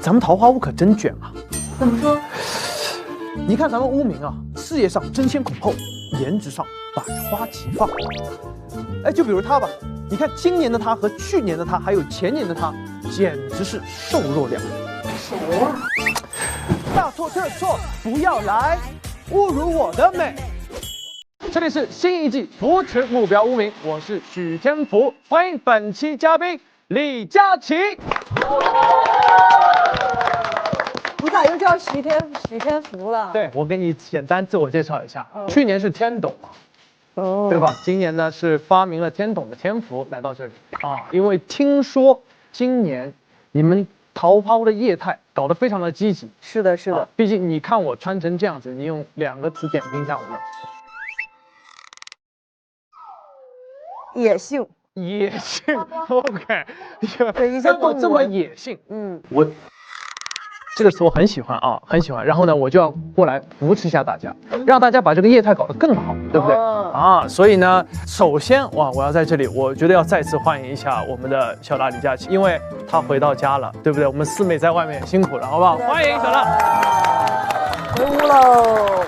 咱们桃花坞可真卷啊！怎么说？你看咱们乌明啊，事业上争先恐后，颜值上百花齐放。哎，就比如他吧，你看今年的他和去年的他，还有前年的他，简直是瘦弱两人。谁呀？大错特错，不要来侮辱我的美。这里是新一季扶持目标乌明，我是许天福，欢迎本期嘉宾李佳琦。你咋又叫许天福了？对，我给你简单自我介绍一下，去年是天董嘛，哦，对吧？今年呢是发明了天董的天福来到这里啊，因为听说今年你们桃花坞的业态搞得非常的积极。是的，是的。毕竟你看我穿成这样子，你用2个词点评一下我们。野性，野性 ，OK， 对，一些动物这么野性，我这个词我很喜欢啊，很喜欢。然后呢，我就要过来扶持一下大家，让大家把这个业态搞得更好，对不对？啊，所以呢，首先我要在这里，我觉得要再次欢迎一下我们的小大李佳琦，因为他回到家了，对不对？我们四妹在外面也辛苦了，好不好？欢迎小大，回屋喽。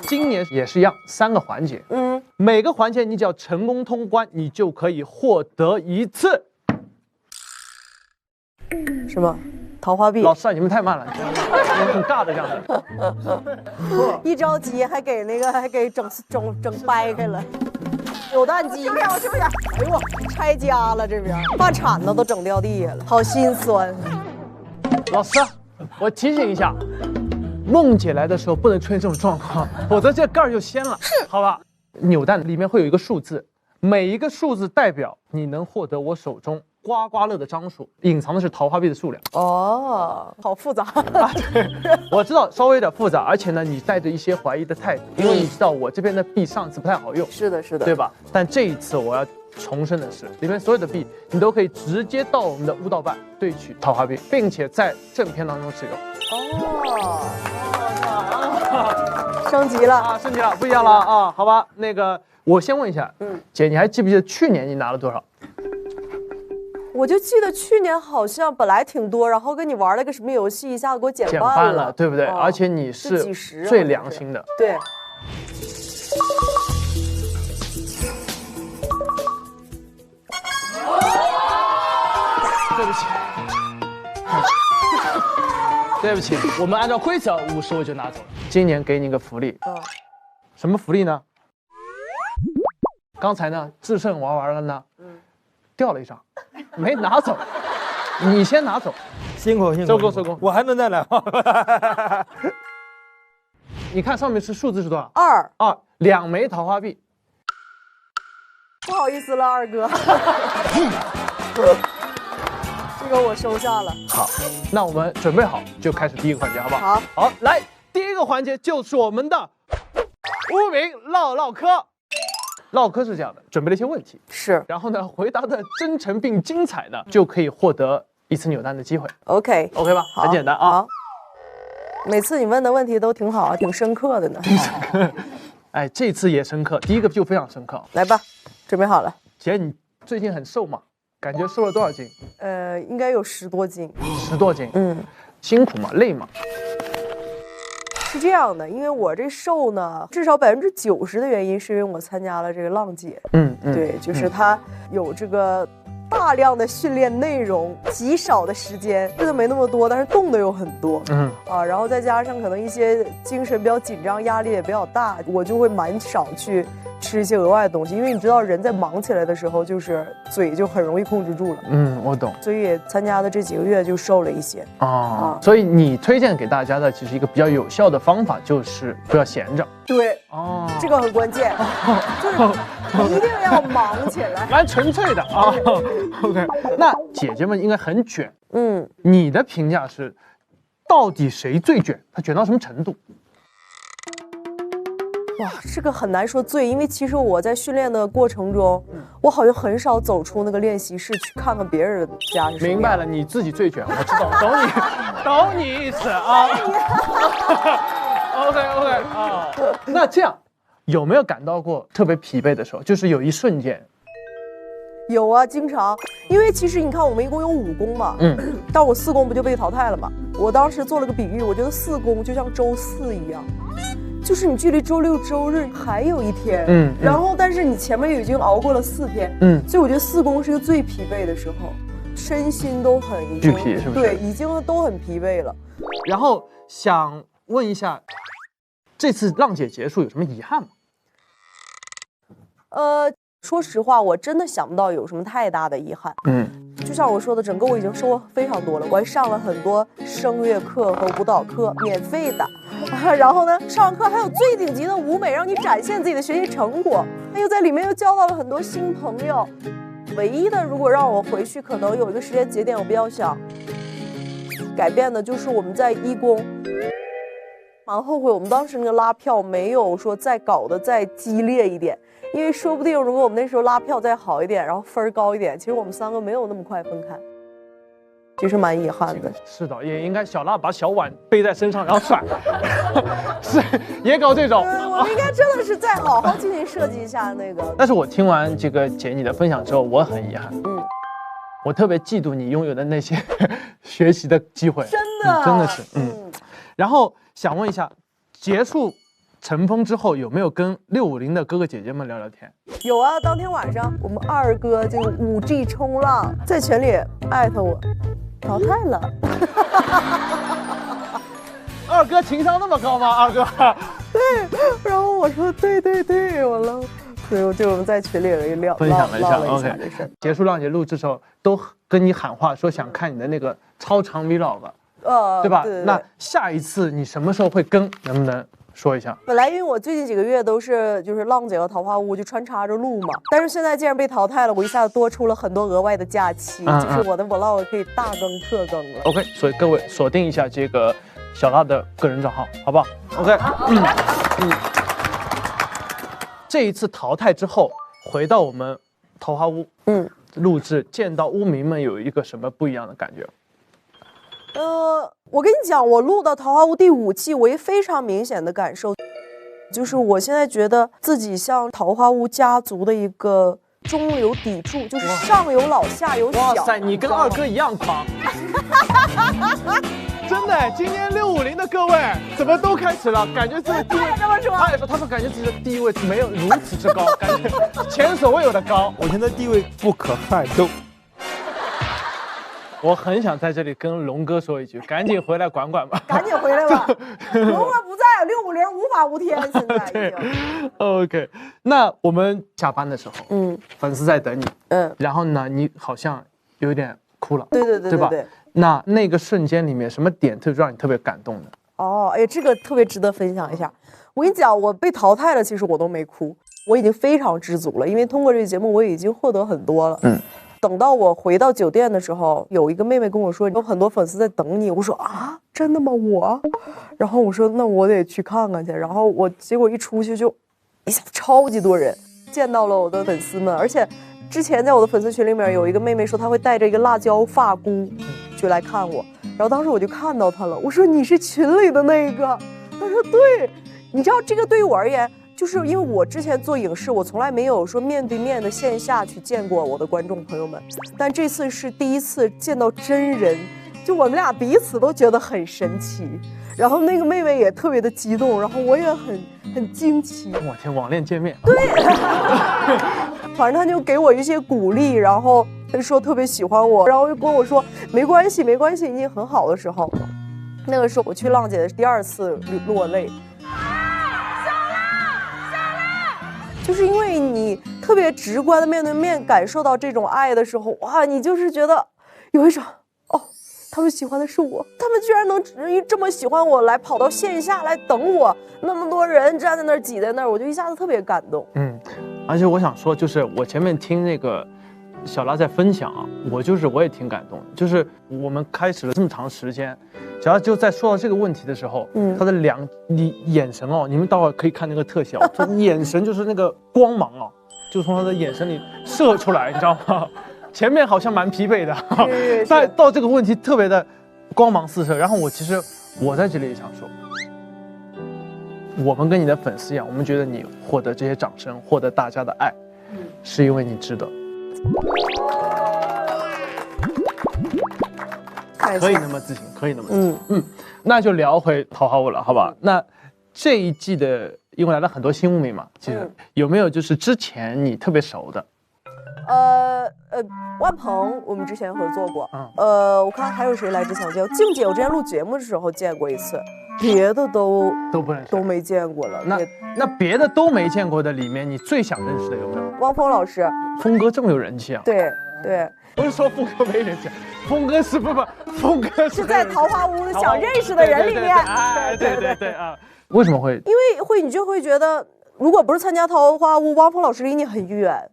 今年也是一样，3个环节，每个环节你只要成功通关，你就可以获得一次什么？桃花币。老师啊，你们太慢了，很尬的这样子。一着急还给整掰开了。扭蛋机，是不是？哎呦我拆家了，这边饭铲子都整掉地下了，好心酸。老师，我提醒一下，梦姐来的时候不能出现这种状况，否则这盖儿就掀了，好吧？扭蛋里面会有一个数字，每一个数字代表你能获得我手中刮刮乐的张数，隐藏的是桃花币的数量。哦，好复杂。对，我知道稍微有点复杂，而且呢，你带着一些怀疑的态度，因为你知道我这边的币上次不太好用。是的，是的，对吧？但这一次我要重申的是，里面所有的币你都可以直接到我们的悟道办兑取桃花币，并且在正片当中使用。升级了啊，升级了，不一样了啊，好吧？那个，我先问一下，姐，你还记不记得去年你拿了多少？我就记得去年好像本来挺多，然后跟你玩了个什么游戏，一下子给我减半了，对不对？而且你是几十最良心的，对。对不起，对不起，我们按照规则50我就拿走了。今年给你个福利，什么福利呢？刚才呢，智胜玩了呢，掉了一张，没拿走，你先拿走，辛苦，收工，我还能再来吗？你看上面是数字是多少？2枚桃花币。不好意思了，二哥。这个我收下了。好，那我们准备好就开始第一个环节，好不好？好，来，第一个环节就是我们的乌明唠嗑。唠嗑是这样的，准备了一些问题，是，然后呢，回答的真诚并精彩呢，就可以获得一次扭蛋的机会。OK 吧？很简单啊。好，每次你问的问题都挺好，挺深刻的呢。哎，这次也深刻，第一个就非常深刻。来吧，准备好了。姐，你最近很瘦嘛？感觉瘦了多少斤？应该有10多斤。10多斤。辛苦吗？累吗？是这样的，因为我这瘦呢，至少90%的原因是因为我参加了这个浪姐。对，就是它有这个大量的训练内容，极少的时间，吃的没那么多，但是动的有很多。然后再加上可能一些精神比较紧张，压力也比较大，我就会蛮少去吃一些额外的东西，因为你知道人在忙起来的时候，就是嘴就很容易控制住了。我懂。所以参加的这几个月就瘦了一些。所以你推荐给大家的其实一个比较有效的方法就是不要闲着。对，这个很关键，就是一定要忙起来，蛮纯粹的啊。OK， 那姐姐们应该很卷。你的评价是，到底谁最卷？他卷到什么程度？哇，这个很难说最，因为其实我在训练的过程中，我好像很少走出那个练习室去看看别人家是什么样。明白了，你自己最卷，我知道，懂你意思啊。OK 啊，那这样有没有感到过特别疲惫的时候？就是有一瞬间，有啊，经常，因为其实你看我们一共有5公嘛，但我4公不就被淘汰了嘛？我当时做了个比喻，我觉得4公就像周4一样，就是你距离周6、周日还有1天，然后但是你前面已经熬过了4天，所以我觉得4公是一个最疲惫的时候，身心都很俱疲，是不是？对，已经都很疲惫了。然后想问一下，这次浪姐结束有什么遗憾吗？说实话，我真的想不到有什么太大的遗憾。就像我说的，整个我已经收获非常多了。我还上了很多声乐课和舞蹈课，免费的。然后呢，上完课还有最顶级的舞美，让你展现自己的学习成果。又在里面又交到了很多新朋友。唯一的，如果让我回去，可能有一个时间节点，我比较想改变的，就是我们在1公。蛮后悔，我们当时那个拉票没有说再搞得再激烈一点。因为说不定，如果我们那时候拉票再好一点，然后分高一点，其实我们3个没有那么快分开，其实蛮遗憾的。是的，也应该小辣把小碗背在身上然后甩，是也搞这种。我们应该真的是再好好进行设计一下那个。但是我听完这个姐你的分享之后，我很遗憾。我特别嫉妒你拥有的那些学习的机会，真的，真的是，然后想问一下，结束尘封之后有没有跟650的哥哥姐姐们聊聊天？有啊，当天晚上我们2哥就5G 冲浪在群里艾特我，淘汰了。2哥情商那么高吗？2哥？对，然后我说对，完了。所以我就在群里分享了一下 ，OK。结束浪姐录制时候都跟你喊话说想看你的那个超长 vlog，对吧？对。那下一次你什么时候会更？能不能说一下？本来因为我最近几个月都是就是浪姐和桃花坞就穿插着录嘛，但是现在既然被淘汰了，我一下子多出了很多额外的假期，就是我的 vlog 可以大更特更了。OK， 所以各位锁定一下这个小辣的个人账号，好不好 ？OK， 这一次淘汰之后，回到我们桃花坞，录制，见到污民们有一个什么不一样的感觉？我跟你讲，我录到桃花坞第5季，我也非常明显的感受，就是我现在觉得自己像桃花坞家族的一个中流砥柱，就是上有老下有小。哇塞，你跟2哥一样狂！真的，今天650的各位怎么都开始了？感觉自己地位这么说，他也说，他说感觉自己的地位没有如此之高，感觉前所未有的高。我现在地位不可撼动。我很想在这里跟龙哥说一句，赶紧回来管管吧，赶紧回来吧。龙哥不在，650无法无天，现在已经。OK， 那我们下班的时候，粉丝在等你，然后呢，你好像有点哭了，对吧？那个瞬间里面，什么点让你特别感动的？哎，这个特别值得分享一下。我跟你讲，我被淘汰了，其实我都没哭，我已经非常知足了，因为通过这个节目，我已经获得很多了。等到我回到酒店的时候，有一个妹妹跟我说，有很多粉丝在等你。我说啊，真的吗？我？然后我说那我得去看看去。然后结果一出去就一下子超级多人，见到了我的粉丝们，而且之前在我的粉丝群里面有一个妹妹说她会带着一个辣椒发箍就来看我，然后当时我就看到她了，我说你是群里的那个，她说对，你知道这个对于我而言，就是因为我之前做影视，我从来没有说面对面的线下去见过我的观众朋友们，但这次是第一次见到真人，就我们俩彼此都觉得很神奇，然后那个妹妹也特别的激动，然后我也很惊奇。我天，网恋见面。对，反正他就给我一些鼓励，然后他说特别喜欢我，然后又跟我说没关系，已经很好的时候。那个时候我去浪姐的第2次落泪。就是因为你特别直观的面对面感受到这种爱的时候，哇，你就是觉得有一种他们喜欢的是我，他们居然能这么喜欢我，来跑到线下来等我，那么多人站在那儿挤在那儿，我就一下子特别感动。而且我想说，就是我前面听那个小拉在分享啊，我也挺感动的，就是我们开始了这么长时间。小拉就在说到这个问题的时候，他的眼神你们待会儿可以看那个特效，他眼神就是那个光芒就从他的眼神里射出来，你知道吗？前面好像蛮疲惫的，但到这个问题特别的光芒四射。然后我在这里也想说，我们跟你的粉丝一样，我们觉得你获得这些掌声，获得大家的爱，是因为你值得。可以那么自信，可以那么自信。那就聊回桃花坞了，好吧？那这一季的，因为来了很多新物名嘛，其实有没有就是之前你特别熟的？万鹏我们之前合作过，我看还有谁来之前见静姐，我之前录节目的时候见过一次，别的都不认识，都没见过了。那别的都没见过的里面，你最想认识的有没有？汪峰老师，峰哥这么有人气啊？对对，不是说峰哥没人气，峰哥是峰哥是在桃花坞想认识的人里面，对啊，为什么会？因为你就会觉得，如果不是参加桃花坞，汪峰老师离你很远。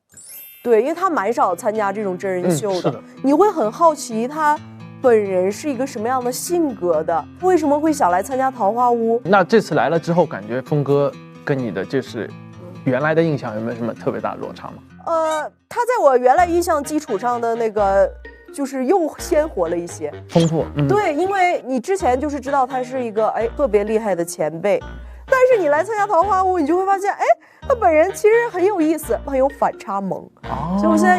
对，因为他蛮少参加这种真人秀的，你会很好奇他本人是一个什么样的性格的，为什么会想来参加桃花坞？那这次来了之后，感觉峰哥跟你的就是原来的印象有没有什么特别大的落差吗？他在我原来印象基础上的那个就是又鲜活了一些，丰富。对，因为你之前就是知道他是一个特别厉害的前辈，但是你来参加桃花坞，你就会发现他本人其实很有意思，很有反差萌，所以我现在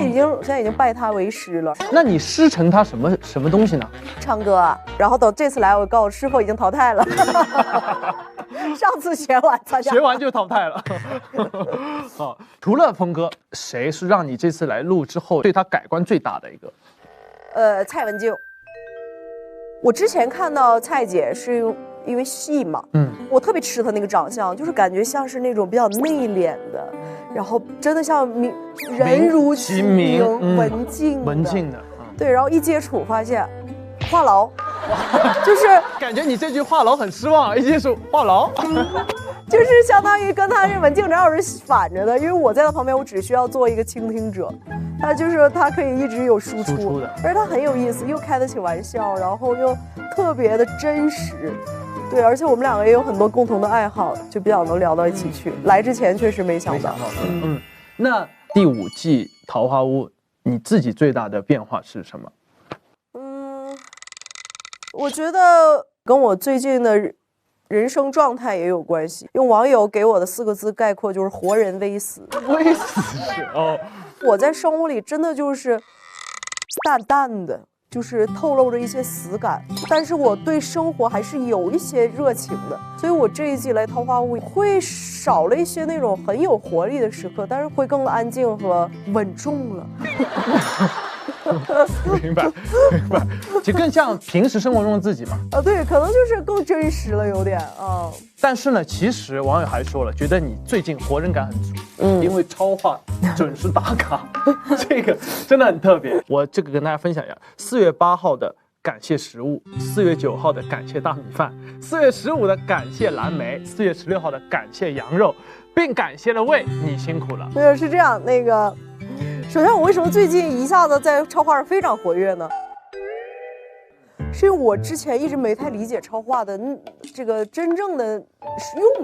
已经拜他为师了。那你师承他什么东西呢？唱歌啊，然后等这次来，我告诉师傅已经淘汰了。上次学完参加，学完就淘汰了。好，除了峰哥，谁是让你这次来录之后对他改观最大的一个？蔡文静。我之前看到蔡姐是因为戏嘛，我特别吃她那个长相，就是感觉像是那种比较内敛的，然后真的像人如其名，文静的，对，然后一接触发现话痨，就是感觉你这句话痨很失望，一接触话痨，就是相当于跟他这文静正好是反着的，因为我在他旁边，我只需要做一个倾听者，他可以一直有输出的，而且他很有意思，又开得起玩笑，然后又特别的真实。对，而且我们两个也有很多共同的爱好，就比较能聊到一起去。来之前确实没想到。那第5季桃花坞，你自己最大的变化是什么？我觉得跟我最近的人生状态也有关系。用网友给我的4个字概括就是“活人微死”。微死哦！我在生活里真的就是淡淡的。就是透露着一些死感，但是我对生活还是有一些热情的，所以我这一季来桃花坞会少了一些那种很有活力的时刻，但是会更安静和稳重了。明白，其实更像平时生活中的自己嘛。对，可能就是更真实了，有点啊。但是呢，其实网友还说了，觉得你最近活人感很足，因为超话准时打卡，这个真的很特别。我这个跟大家分享一下，4月8号的感谢食物，4月9号的感谢大米饭，4月15的感谢蓝莓，4月16号的感谢羊肉，并感谢了胃，你辛苦了。没有，是这样，首先我为什么最近一下子在超话上非常活跃呢？是因为我之前一直没太理解超话的这个真正的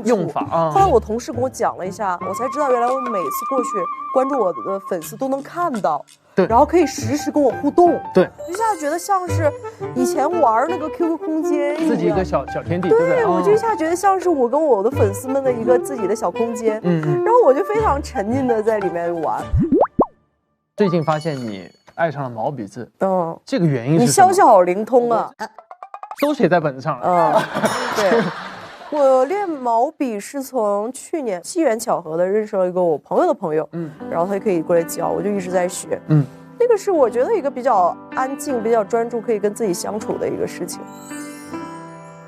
用法啊。后来我同事跟我讲了一下，我才知道原来我每次过去关注我的粉丝都能看到，对，然后可以实时跟我互动，对，一下觉得像是以前玩那个 QQ 空间一样，自己一个小天地，对，我就一下觉得像是我跟我的粉丝们的一个自己的小空间，然后我就非常沉浸的在里面玩。最近发现你爱上了毛笔字，这个原因是你消息好灵通啊，都写在本子上了。对，我练毛笔是从去年机缘巧合的认识了一个我朋友的朋友，然后他可以过来教，我就一直在学，那个是我觉得一个比较安静、比较专注，可以跟自己相处的一个事情。